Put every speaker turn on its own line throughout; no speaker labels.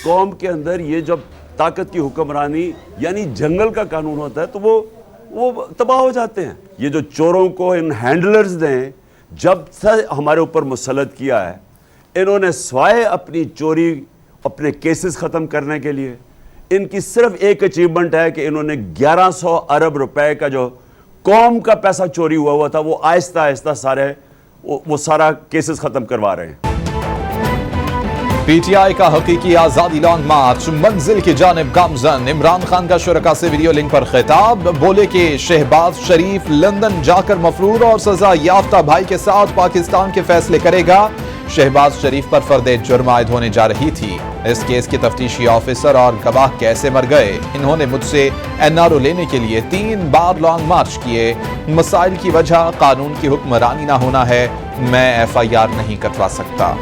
कौम के अंदर ये जब ताकत की हुक्मरानी यानी जंगल का कानून होता है तो वो तबाह हो जाते हैं। ये जो चोरों को इन हैंडलर्स ने जब से हमारे ऊपर मुसल्लत किया है, इन्होंने स्वाय अपनी चोरी, अपने केसेस ख़त्म करने के लिए, इनकी सिर्फ एक अचीवमेंट है कि इन्होंने 1100 अरब रुपए का जो कौम का पैसा चोरी हुआ था वो आहिस्ता आहिस्ता वो सारा केसेस ख़त्म करवा रहे हैं।
PTI का हकीकी आजादी लॉन्ग मार्च मंजिल की जानिब गामजन। इमरान खान का शुरका से वीडियो लिंक पर खिताब, बोले कि शहबाज शरीफ लंदन जाकर मफरूर और सजा याफ्ता भाई के साथ पाकिस्तान के फैसले करेगा। शहबाज शरीफ पर फर्द जुर्म आयद होने जा रही थी। इस केस के तफ्तीशी ऑफिसर और गवाह कैसे मर गए? इन्होंने मुझसे NRO लेने के लिए 3 बार लॉन्ग मार्च किए। मसाइल की वजह कानून की हुक्मरानी ना होना है। मैं FIR नहीं कटवा सकता।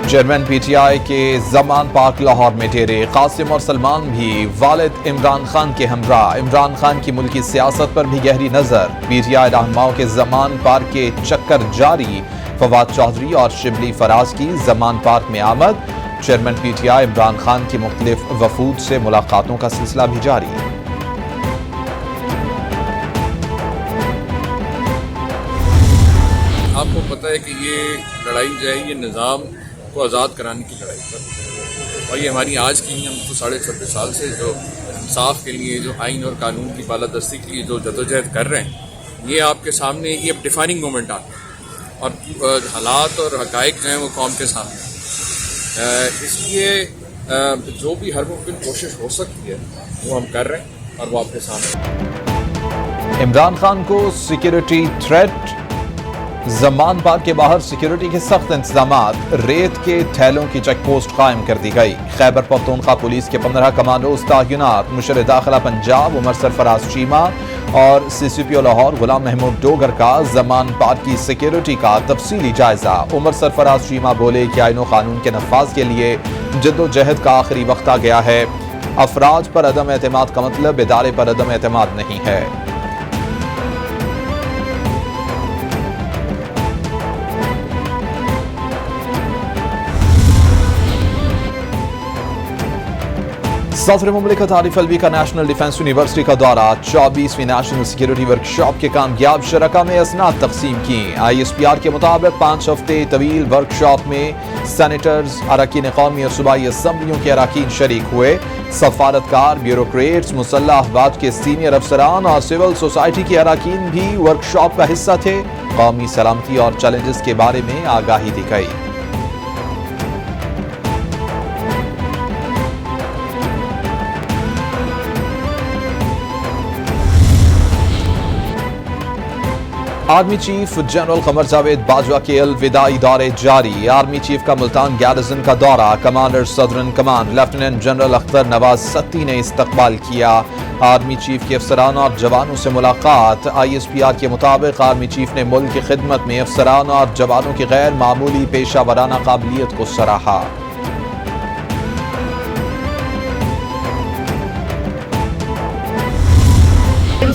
चेयरमैन PTI के जमान पार्क लाहौर में डेरे। कासिम और सलमान भी वालिद इमरान खान के हमरा। इमरान खान की मुल्की सियासत पर भी गहरी नजर। PTI रहनुमाओं के जमान पार्क के चक्कर जारी। फवाद चौधरी और शिबली फराज की जमान पार्क में आमद। चेयरमैन PTI इमरान खान की मुख्तलिफ वफूद से मुलाकातों का सिलसिला भी जारी।
आपको पता है कि ये लड़ाई जो है ये निज़ाम को आज़ाद कराने की लड़ाई पर, और ये हमारी आज की हम तो 26.5 साल से जो इंसाफ के लिए, जो आइन और कानून की बालादस्ती के लिए जो जदोजहद कर रहे हैं, ये आपके सामने ये डिफाइनिंग मोमेंट आता है और हालात और हकायक जो हैं वो कौम के सामने। इसलिए जो भी हर मुमकिन कोशिश हो सकती है वो हम कर रहे हैं और वो आपके सामने।
इमरान खान को सिक्योरिटी थ्रेट। जमान पार्क के बाहर सिक्योरिटी के सख्त इंतजामात। रेत के थैलों की चेक पोस्ट कायम कर दी गई। खैबर पख्तूनख्वा पुलिस के 15 कमांडोज तैनात। मुशर दाखिला पंजाब उमर सरफराज चीमा और CCPO लाहौर गुलाम महमूद डोगर का जमान पार्क की सिक्योरिटी का तफसीली जायजा। उमर सरफराज चीमा बोले कि आईन और कानून के नफाज के लिए जद्दोजहद का आखिरी वक्त आ गया है। अफराज पर अदम एतमाद का मतलब इदारे पर अदम एतमाद नहीं है। सदर मुमलिकत आरिफ अलवी का नेशनल डिफेंस यूनिवर्सिटी का दौरा। 24वीं नेशनल सिक्योरिटी वर्कशॉप के कामयाब शरका में असनाद तकसीम की। ISPR के मुताबिक 5 हफ्ते तवील वर्कशॉप में सेनेटर्स, अरकान कौमी और सूबाई असम्बलियों के अरकान शरीक हुए। सफारतकार, ब्यूरोक्रेट्स, मुसल्लह अफवाज के सीनियर अफसरान और सिविल सोसाइटी के अरकान भी वर्कशॉप का हिस्सा थे। कौमी सलामती और चैलेंजेस के बारे में आगाही दी गई। Army chief general Qamar Javed Bajwa के अलविदाई दौरे जारी। आर्मी चीफ का मुल्तान गैरिसन का दौरा। Commander southern command lieutenant general Akhtar Nawaz Satti ने इस्तकबाल किया। आर्मी चीफ के अफसरान और जवानों से मुलाकात। ISPR के मुताबिक आर्मी चीफ ने मुल्क की खिदमत में अफसरान और जवानों की गैर मामूली पेशा वराना काबिलियत को सराहा।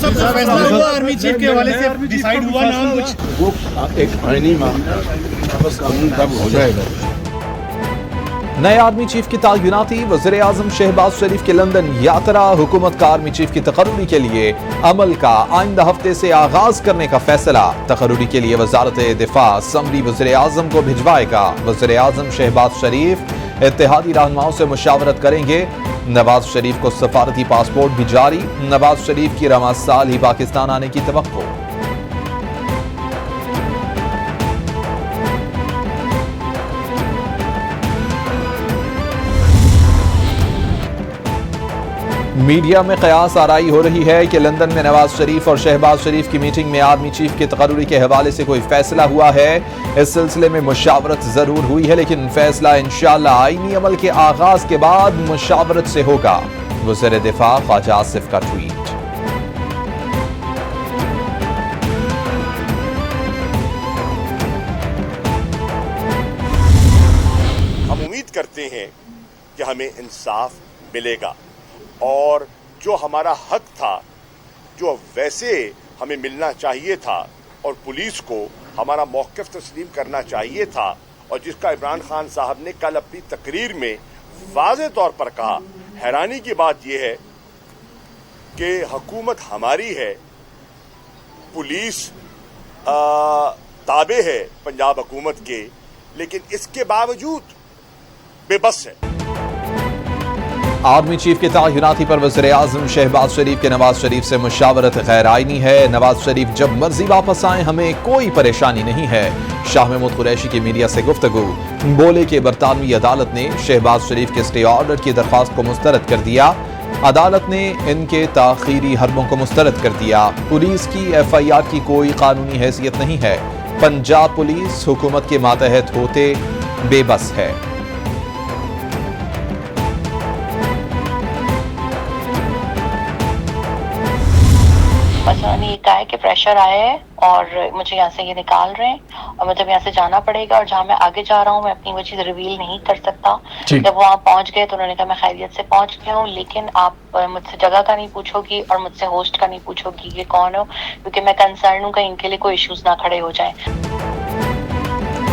आर्मी चीफ के हवाले से डिसाइड हुआ नाम कुछ?
वो एक आईनी मामला बस कानून तब हो जाएगा।
नए आर्मी चीफ की तैनाती। वज़ीर आज़म शहबाज शरीफ के लंदन यात्रा। हुकूमत का आर्मी चीफ की तकर्री के लिए अमल का आइंदा हफ्ते से आगाज करने का फैसला। तकर्री के लिए वजारत दिफा समरी वज़ीर आज़म को भिजवाएगा। वज़ीर आज़म शहबाज शरीफ इत्तेहादी रहनुमाओं से मुशावरत करेंगे। नवाज शरीफ को सफारती पासपोर्ट भी जारी। नवाज शरीफ की रवां साल ही पाकिस्तान आने की तवक्को। मीडिया में कयास आराई हो रही है कि लंदन में नवाज शरीफ और शहबाज शरीफ की मीटिंग में आर्मी चीफ के तकर्री के हवाले से कोई फैसला हुआ है। इस सिलसिले में मुशावरत जरूर हुई है, लेकिन फैसला इंशाअल्लाह आईनी अमल के आगाज के बाद मुशावरत से होगा। वज़ीर दिफा ख्वाजा आसिफ का ट्वीट।
हम उम्मीद करते हैं कि हमें इंसाफ मिलेगा और जो हमारा हक था, जो वैसे हमें मिलना चाहिए था, और पुलिस को हमारा मौक़िफ़ तस्लीम करना चाहिए था, और जिसका इमरान खान साहब ने कल अपनी तकरीर में वाज़ेह तौर पर कहा। हैरानी की बात यह है कि हुकूमत हमारी है, पुलिस ताबे है पंजाब हुकूमत के, लेकिन इसके बावजूद बेबस है।
आर्मी चीफ की तैनाती पर वज़ीर आज़म शहबाज शरीफ के नवाज शरीफ से मुशावरत गैर आईनी है। नवाज शरीफ जब मर्जी वापस आए, हमें कोई परेशानी नहीं है। शाह महमूद कुरैशी की मीडिया से गुफ्तगू। बोले कि बरतानवी अदालत ने शहबाज शरीफ के स्टे ऑर्डर की दरख्वास्त को मुस्तरद कर दिया। अदालत ने इनके ताखीरी हरबों को मुस्तरद कर दिया। पुलिस की FIR की कोई कानूनी हैसियत नहीं है। पंजाब पुलिस हुकूमत के मातहत होते बेबस है।
मसलन ये कहा है कि प्रेशर आया है और मुझे यहाँ से ये निकाल रहे हैं और मुझे यहाँ से जाना पड़ेगा, और जहाँ मैं आगे जा रहा हूँ मैं अपनी वो चीज़ रिवील नहीं कर सकता। जब वहाँ पहुँच गए तो उन्होंने कहा मैं खैरियत से पहुँच गया हूँ, लेकिन आप मुझसे जगह का नहीं पूछोगी और मुझसे होस्ट का नहीं पूछोगी कि कौन हो, क्योंकि मैं कंसर्न हूँ कहीं इनके लिए कोई इश्यूज ना खड़े हो जाए।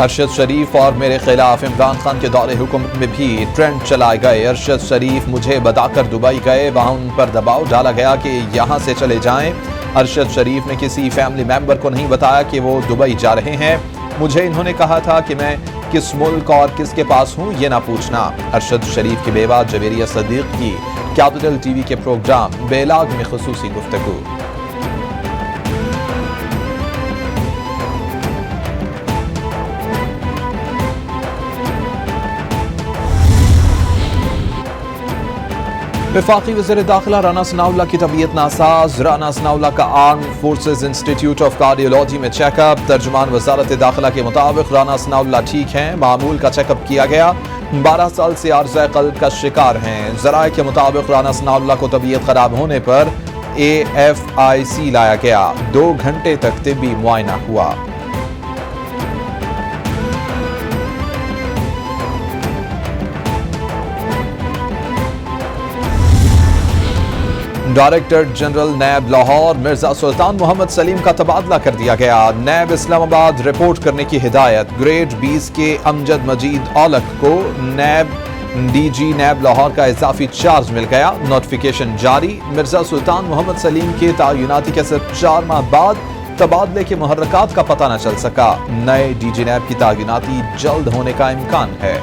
अरशद शरीफ और मेरे खिलाफ इमरान खान के दौरे हुकूमत में भी ट्रेंड चलाए गए। अरशद शरीफ मुझे बताकर दुबई गए, वहाँ उन पर दबाव डाला गया कि यहाँ से चले जाएं। अरशद शरीफ ने किसी फैमिली मेंबर को नहीं बताया कि वो दुबई जा रहे हैं। मुझे इन्होंने कहा था कि मैं किस मुल्क और किसके पास हूँ ये ना पूछना। अरशद शरीफ की बेवा जवेरिया सदीक की कैपिटल TV के प्रोग्राम बेलाग में खुसूसी गुफ्तगू। वफाकी वज़ीर दाखिला राना सनाउल्लाह की तबीयत नासाज। राना सनाउल्लाह का arm forces institute of cardiology में चेकअप। तर्जुमान वजारत दाखिला के मुताबिक राना सनाउल्लाह ठीक हैं, मामूल का चेकअप किया गया। 12 साल से आर्ज़े क़ल्ब का शिकार हैं। ज़राए के मुताबिक राना सनाउल्लाह को तबीयत खराब होने पर AFIC लाया गया। 2 घंटे तक तिब्बी मुआयना हुआ। डायरेक्टर जनरल नैब लाहौर मिर्जा सुल्तान मोहम्मद सलीम का तबादला कर दिया गया। नैब इस्लामाबाद रिपोर्ट करने की हिदायत। ग्रेड 20 के अमजद मजीद औलख को नैब DG नैब लाहौर का इजाफी चार्ज मिल गया। नोटिफिकेशन जारी। मिर्जा सुल्तान मोहम्मद सलीम के तैनाती के सिर्फ 4 माह बाद तबादले के मुहर्रकात का पता न चल सका। नए DG नैब की तैनाती जल्द होने का इम्कान है।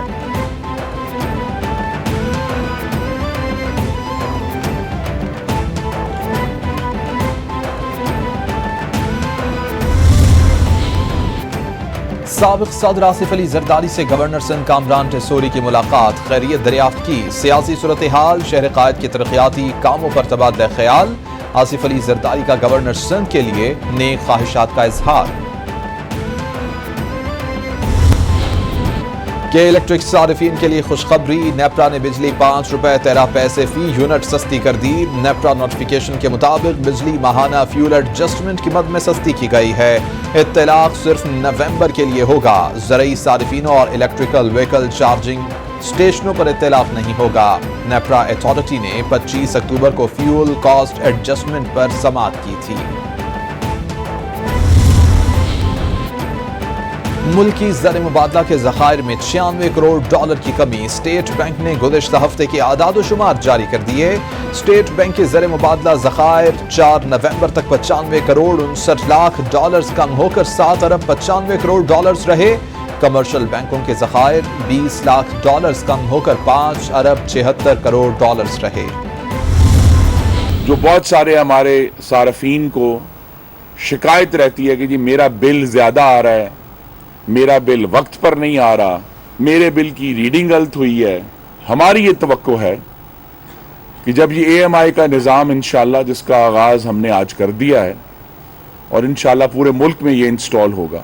साबिक सदर आसिफ अली जरदारी से गवर्नर सिंध कामरान टेसोरी की मुलाकात। खैरियत दरियाफ्त की। सियासी सूरत हाल, शहर कायद के तरक्याती कामों पर तबादला ख्याल। आसिफ अली जरदारी का गवर्नर सिंध के लिए नेक ख्वाहिशात का इजहार। के इलेक्ट्रिक सारिफीन के लिए खुशखबरी। नेपरा ने बिजली 5 रुपए 13 पैसे फी यूनिट सस्ती कर दी। नेपरा नोटिफिकेशन के मुताबिक बिजली माहाना फ्यूल एडजस्टमेंट की मद में सस्ती की गई है। इत्तलाक सिर्फ नवंबर के लिए होगा। ज़रई सारिफीनों और इलेक्ट्रिकल व्हीकल चार्जिंग स्टेशनों पर इत्तलाक नहीं होगा। नेपरा अथॉरिटी ने 25 अक्टूबर को फ्यूल कॉस्ट एडजस्टमेंट पर समाअत की थी। मुल्की ज़र मुबादला के ज़खायर में $96 करोड़ की कमी। स्टेट बैंक ने गुज़िश्ता हफ्ते के आदाद शुमार जारी कर दिए। स्टेट बैंक के ज़र मुबादला ज़खायर 4 नवंबर तक $95 करोड़ 59 लाख कम होकर $7 अरब 95 करोड़ रहे। कमर्शियल बैंकों के ज़खायर $20 लाख कम होकर $5 अरब 76 करोड़ रहे।
जो बहुत सारे हमारे सारफीन को शिकायत रहती है कि जी मेरा बिल ज़्यादा आ रहा है, मेरा बिल वक्त पर नहीं आ रहा, मेरे बिल की रीडिंग गलत हुई है। हमारी ये तवक्को है कि जब ये AMI का निज़ाम इंशाल्लाह, जिसका आगाज़ हमने आज कर दिया है और इंशाल्लाह पूरे मुल्क में ये इंस्टॉल होगा।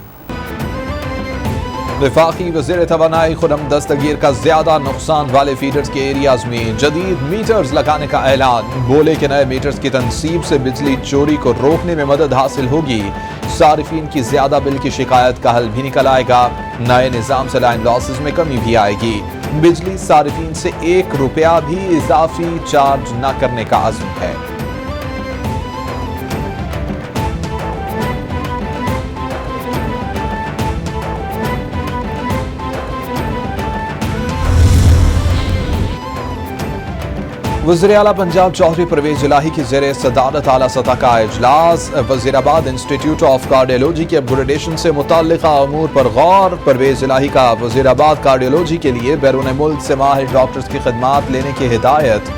वफाकी वज़ीर तवानाई खुर्रम दस्तगीर का ज्यादा नुकसान वाले फीडर्स के एरियाज में जदीद मीटर्स लगाने का ऐलान। बोले कि नए मीटर्स की तनसीब से बिजली चोरी को रोकने में मदद हासिल होगी। सारिफीन की ज्यादा बिल की शिकायत का हल भी निकल आएगा। नए निज़ाम से लाइन लॉसेस में कमी भी आएगी। बिजली सारिफीन से ₹1 भी इजाफी चार्ज न करने का अज़्म है। वज़ीर आला पंजाब चौधरी परवेज इलाही की ज़ेर सदारत आला सतह का इजलास। वज़ीराबाद इंस्टीट्यूट ऑफ कार्डियोलॉजी के अपग्रेडेशन से मुताल्लिक़ा अमूर पर गौर। परवेज इलाही का वज़ीराबाद कार्डियोलॉजी के लिए बैरून मुल्क से माहिर डॉक्टर्स की खिदमात लेने की हिदायत।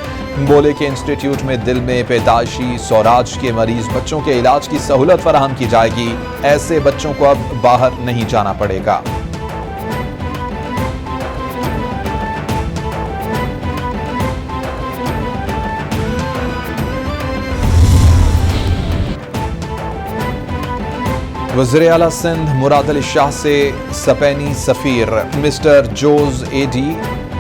बोले कि इंस्टीट्यूट में दिल में पैदाइशी सौराज के मरीज बच्चों के इलाज की सहूलत फराहम की जाएगी। ऐसे बच्चों को अब बाहर नहीं जाना पड़ेगा। वज़ीर आला सिंध मुराद अली शाह से स्पेनी सफीर मिस्टर जोज एडी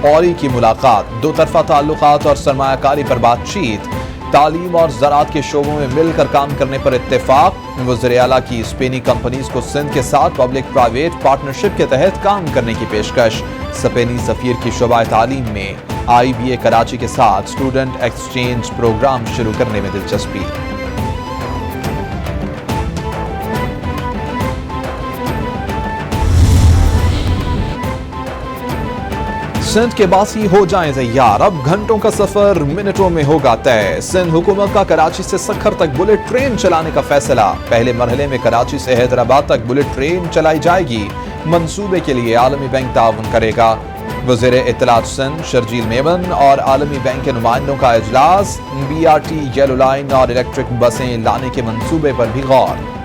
औरी की मुलाकात। दो तरफा ताल्लुकात और सरमायाकारी पर बातचीत। तालीम और ज़राअत के शोबों में मिलकर काम करने पर इत्तेफाक। वज़ीर आला की स्पेनी कंपनीज को सिंध के साथ पब्लिक प्राइवेट पार्टनरशिप के तहत काम करने की पेशकश। स्पेनी सफीर की शोबा तालीम में IBA कराची के साथ स्टूडेंट एक्सचेंज प्रोग्राम शुरू करने में दिलचस्पी। सिंध के बासी हो जाएं तैयार, अब घंटों का सफर मिनटों में होगा तय। सिंध हुकूमत का कराची से सक्खर तक बुलेट ट्रेन चलाने का फैसला। पहले मरहले में कराची से हैदराबाद तक बुलेट ट्रेन चलाई जाएगी। मंसूबे के लिए आलमी बैंक ताउन करेगा। वज़ीर इत्तलात सिंध शर्जील मेमन और आलमी बैंक के नुमाइंदों का इजलास। BRT येलो लाइन और इलेक्ट्रिक बसें लाने के मंसूबे पर भी गौर।